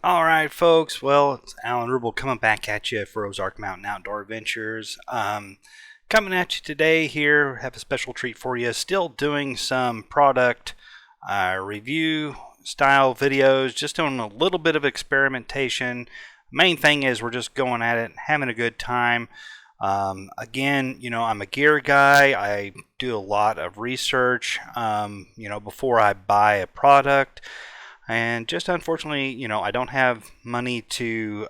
Alright folks, well, it's Alan Rubel coming back at you for Ozark Mountain Outdoor Adventures. Coming at you today here, have a special treat for you. Still doing some product review style videos, just doing a little bit of experimentation. Main thing is we're just going at it, having a good time. Again, I'm a gear guy. I do a lot of research, before I buy a product. And just unfortunately, I don't have money to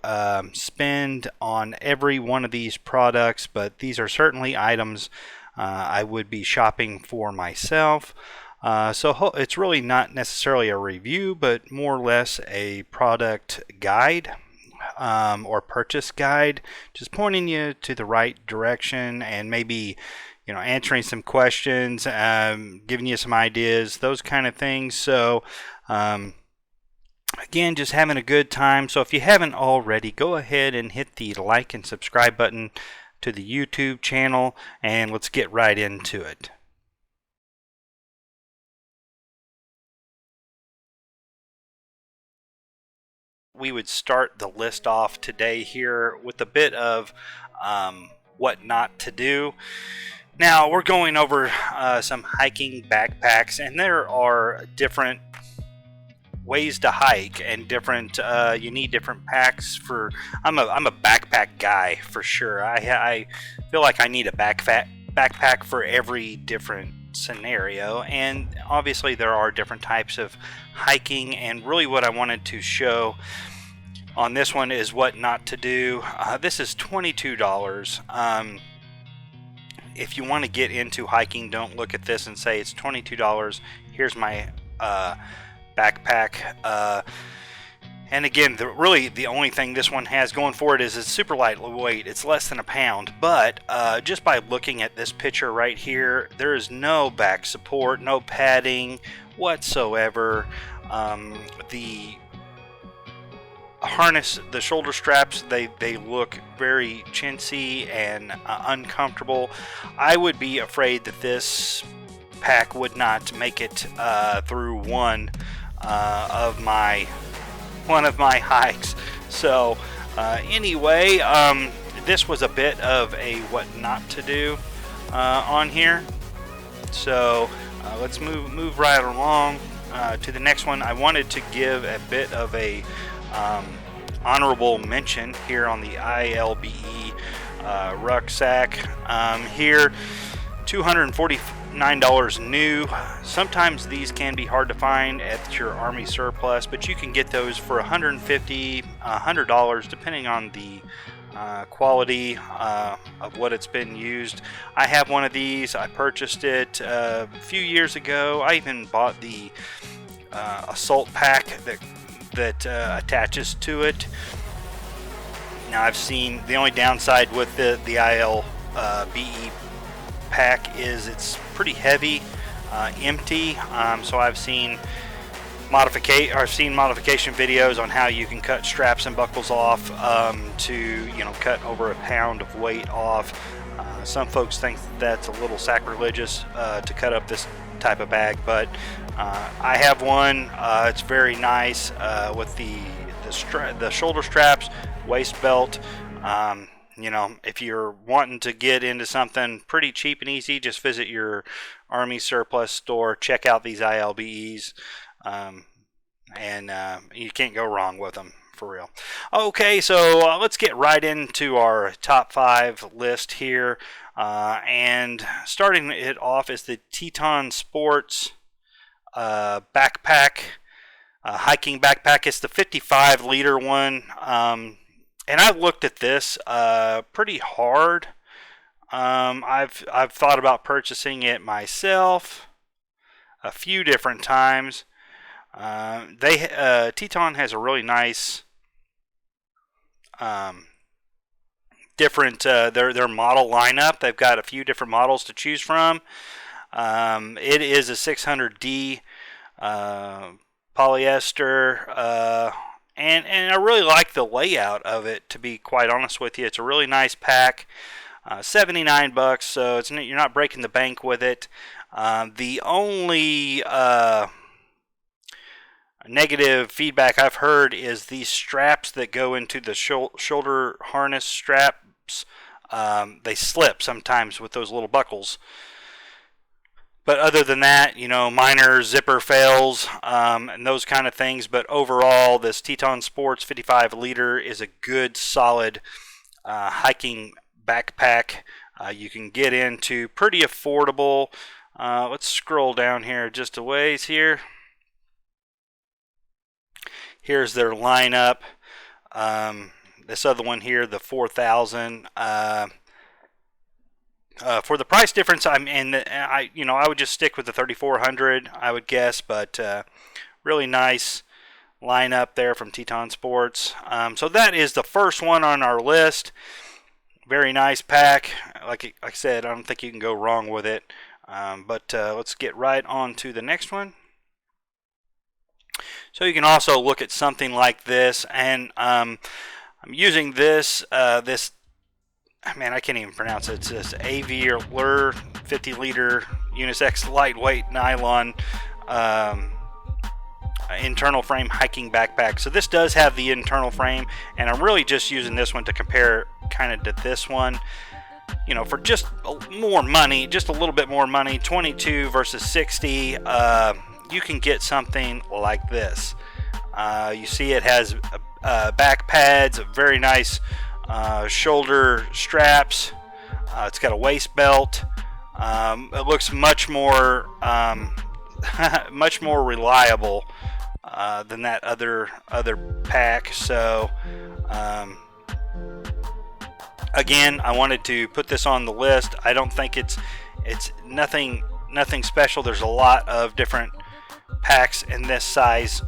spend on every one of these products, but these are certainly items I would be shopping for myself. So it's really not necessarily a review, but more or less a product guide or purchase guide, just pointing you to the right direction and maybe answering some questions, giving you some ideas, those kind of things. So again, just having a good time. So if you haven't already, go ahead and hit the like and subscribe button to the YouTube channel, and let's get right into it. We would start the list off today here with a bit of what not to do. Now we're going over some hiking backpacks, and there are different ways to hike and different you need different packs for. I'm a backpack guy for sure. I feel like I need a backpack for every different scenario, and obviously there are different types of hiking, and really what I wanted to show on this one is what not to do. This is $22. If you want to get into hiking, don't look at this and say it's $22. Here's my backpack, and again, really the only thing this one has going for it is it's super lightweight. It's less than a pound, but just by looking at this picture right here, there is no back support, no padding whatsoever. The harness, the shoulder straps, they look very chintzy and uncomfortable. I would be afraid that this pack would not make it through one of my hikes. So anyway, this was a bit of a what not to do on here. So let's move right along to the next one. I wanted to give a bit of a honorable mention here on the Ilbe rucksack. Here, $249 new. Sometimes these can be hard to find at your Army surplus, but you can get those for $150, $100 depending on the quality of what it's been used. I have one of these. I purchased it a few years ago. I even bought the assault pack that attaches to it. Now I've seen the only downside with the Ilbe pack is it's pretty heavy, empty. So I've seen modification videos on how you can cut straps and buckles off to cut over a pound of weight off. Some folks think that's a little sacrilegious to cut up this type of bag, but I have one. It's very nice with the shoulder straps, waist belt. If you're wanting to get into something pretty cheap and easy, just visit your Army surplus store, check out these Ilbes, and you can't go wrong with them, for real. Okay, so let's get right into our top 5 list here, and starting it off is the Teton Sports backpack, hiking backpack. It's the 55-liter one. And I've looked at this pretty hard. I've thought about purchasing it myself a few different times. Teton has a really nice different their model lineup. They've got a few different models to choose from. It is a 600D polyester. And I really like the layout of it, to be quite honest with you. It's a really nice pack. $79, so you're not breaking the bank with it. The only negative feedback I've heard is these straps that go into the shoulder harness straps, they slip sometimes with those little buckles. But other than that, minor zipper fails and those kind of things. But overall, this Teton Sports 55 liter is a good, solid hiking backpack. You can get into pretty affordable. Let's scroll down here just a ways here. Here's their lineup. This other one here, the 4000. For the price difference, I would just stick with the 3400, I would guess, but really nice lineup there from Teton Sports. So that is the first one on our list. Very nice pack. Like I said, I don't think you can go wrong with it. But let's get right on to the next one. So you can also look at something like this, and I'm using this man, I can't even pronounce it. It's this Allure 50 liter unisex lightweight nylon internal frame hiking backpack. So this does have the internal frame, and I'm really just using this one to compare kind of to this one. For just more money, just a little bit more money, 22 versus 60, you can get something like this. You see it has back pads, very nice shoulder straps. It's got a waist belt. It looks much more much more reliable than that other pack. So again, I wanted to put this on the list. I don't think it's nothing special. There's a lot of different packs in this size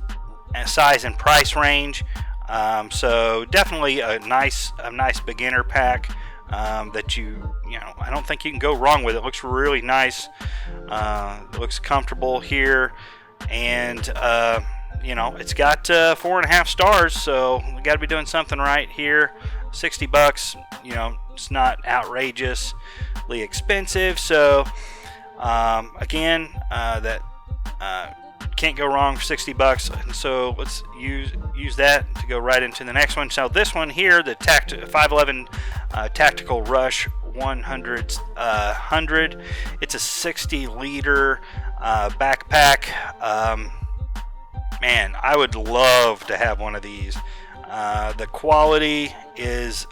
and price range. So definitely a nice beginner pack that I don't think you can go wrong with. It looks really nice. It looks comfortable here, and it's got 4.5 stars. So we got to be doing something right here. $60. It's not outrageously expensive. So again, that can't go wrong for $60. And so let's use that to go right into the next one. So this one here, the 511 Tactical Rush 100. It's a 60 liter backpack. Man, I would love to have one of these. The quality is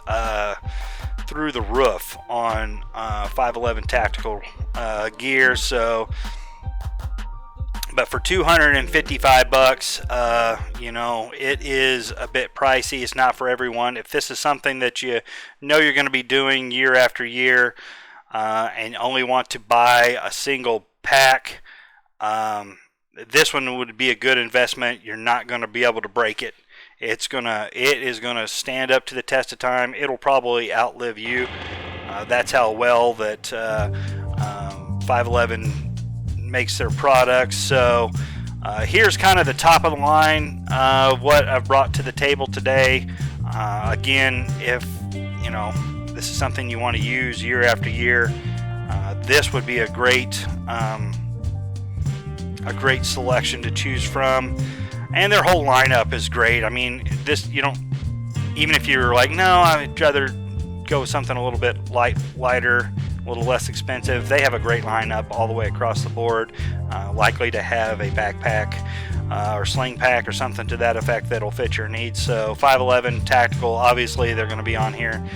through the roof on 511 Tactical gear. So, but for $255, it is a bit pricey. It's not for everyone. If this is something that you're going to be doing year after year, and only want to buy a single pack, this one would be a good investment. You're not going to be able to break it. It is gonna stand up to the test of time. It'll probably outlive you. That's how well that 511 makes their products. So here's kind of the top of the line of what I've brought to the table today. Again, if this is something you want to use year after year, this would be a great selection to choose from. And their whole lineup is great. I mean, this, even if you're like, no, I'd rather go with something a little bit lighter, a little less expensive, they have a great lineup all the way across the board. Likely to have a backpack or sling pack or something to that effect that'll fit your needs. So 511 Tactical, obviously they're going to be on here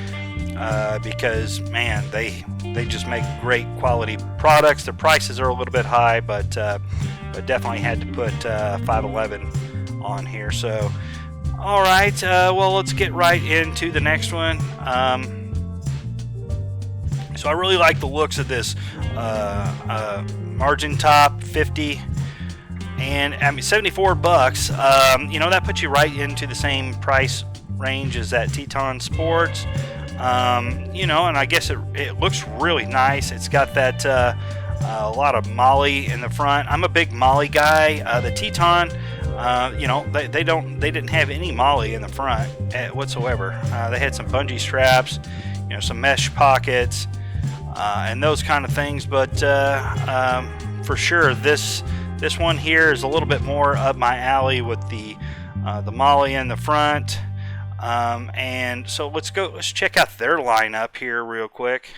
because, man, they just make great quality products. Their prices are a little bit high, but definitely had to put 511 on here. So all right, well, let's get right into the next one. So I really like the looks of this margin top 50, and I mean $74. That puts you right into the same price range as that Teton Sports. And I guess it looks really nice. It's got that a lot of molly in the front. I'm a big molly guy. The Teton, they didn't have any molly in the front whatsoever. They had some bungee straps, some mesh pockets, and those kind of things. But for sure, this This one here is a little bit more up my alley with the Molly in the front. And so let's check out their lineup here real quick.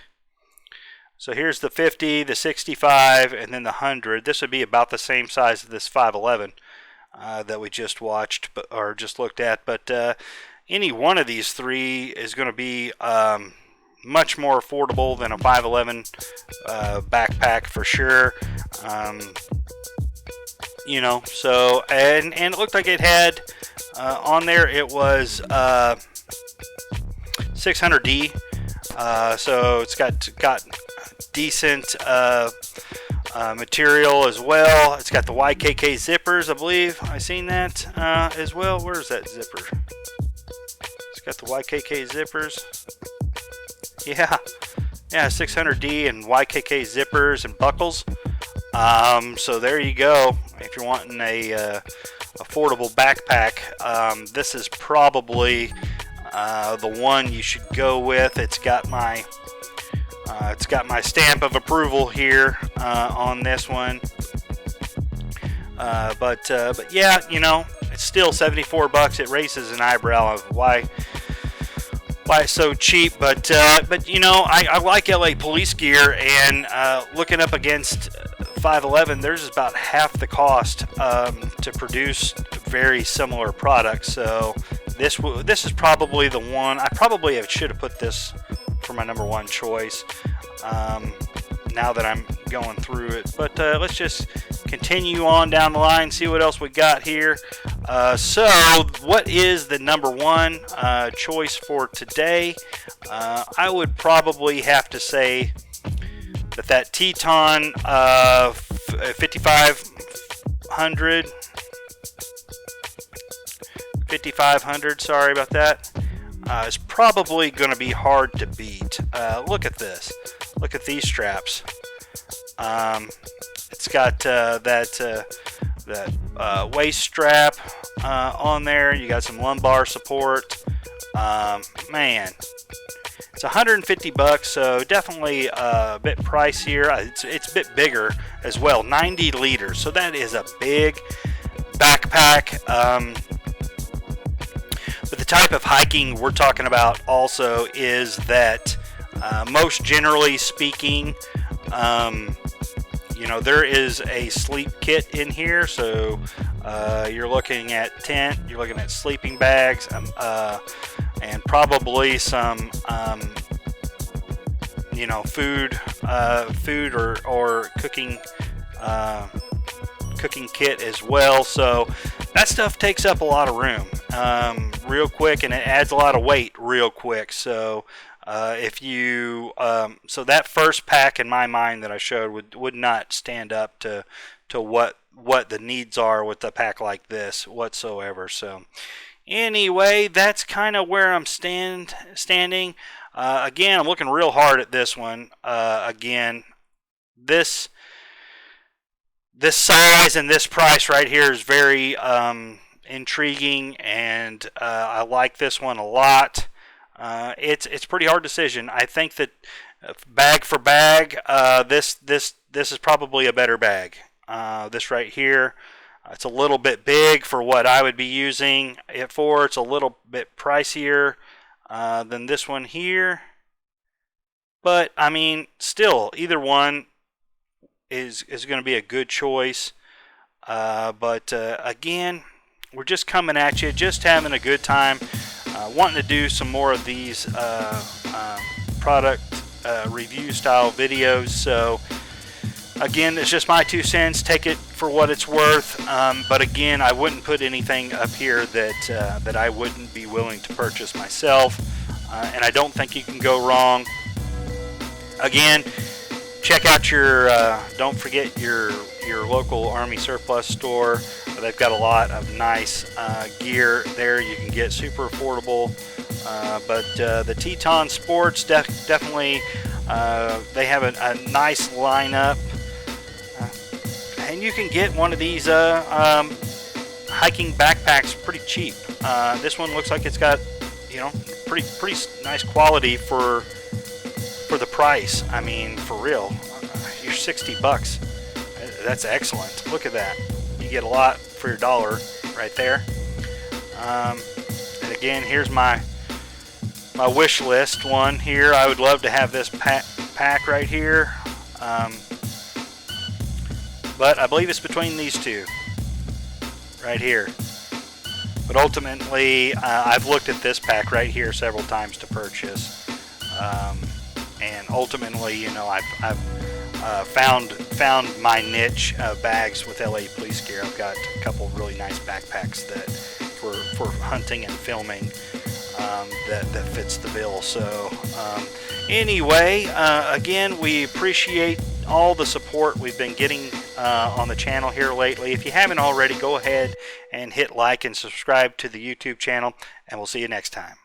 So here's the 50, the 65, and then the 100. This would be about the same size as this 511 that we just watched, or just looked at. But any one of these three is going to be much more affordable than a 511 backpack for sure. You know, so and it looked like it had on there, it was 600D, so it's got decent material as well. It's got the YKK zippers, I believe. I seen that as well. Where's that zipper? It's got the YKK zippers. Yeah, 600D and YKK zippers and buckles. So there you go. If you're wanting a affordable backpack, this is probably the one you should go with. It's got my stamp of approval here on this one. But yeah, you know, it's still $74. It raises an eyebrow of why it's so cheap. But you know, I like LA police gear, and looking up against 511, theirs is about half the cost to produce very similar products. So this is probably the one. I probably should have put this for my number one choice. Now that I'm going through it, but let's just continue on down the line, see what else we got here. So what is the number one choice for today? I would probably have to say that Teton 5500, sorry about that, is probably going to be hard to beat. Look at this. Look at these straps. It's got that waist strap on there. You got some lumbar support. Man, it's $150, so definitely a bit pricier. It's a bit bigger as well, 90 liters, so that is a big backpack. But the type of hiking we're talking about also is that most generally speaking, you know, there is a sleep kit in here. So you're looking at tent, you're looking at sleeping bags, and probably some, you know, food or cooking kit as well. So that stuff takes up a lot of room real quick, and it adds a lot of weight real quick. So if you so that first pack in my mind that I showed would not stand up to what the needs are with a pack like this whatsoever. So anyway, that's kind of where I'm standing. Again, I'm looking real hard at this one. Again, this size and this price right here is very intriguing, and I like this one a lot. It's a pretty hard decision. I think that bag for bag, this is probably a better bag. This right here, it's a little bit big for what I would be using it for. It's a little bit pricier than this one here, but I mean, still, either one is going to be a good choice. But again, we're just coming at you, just having a good time, wanting to do some more of these product review style videos. So again, it's just my 2 cents. Take it for what it's worth. But again, I wouldn't put anything up here that I wouldn't be willing to purchase myself. And I don't think you can go wrong. Again, check out don't forget your local Army Surplus store. They've got a lot of nice gear there you can get, super affordable. But the Teton Sports definitely, they have a nice lineup. And you can get one of these hiking backpacks pretty cheap. This one looks like it's got, you know, pretty nice quality for the price. I mean, for real, you're $60. That's excellent. Look at that. You get a lot for your dollar right there. And again, here's my wish list one here. I would love to have this pack right here. But I believe it's between these two right here. But ultimately, I've looked at this pack right here several times to purchase, and ultimately, you know, I've found my niche of bags with LA Police gear. I've got a couple of really nice backpacks that for hunting and filming that fits the bill. So anyway, again, we appreciate all the support we've been getting on the channel here lately. If you haven't already, go ahead and hit like and subscribe to the YouTube channel, and we'll see you next time.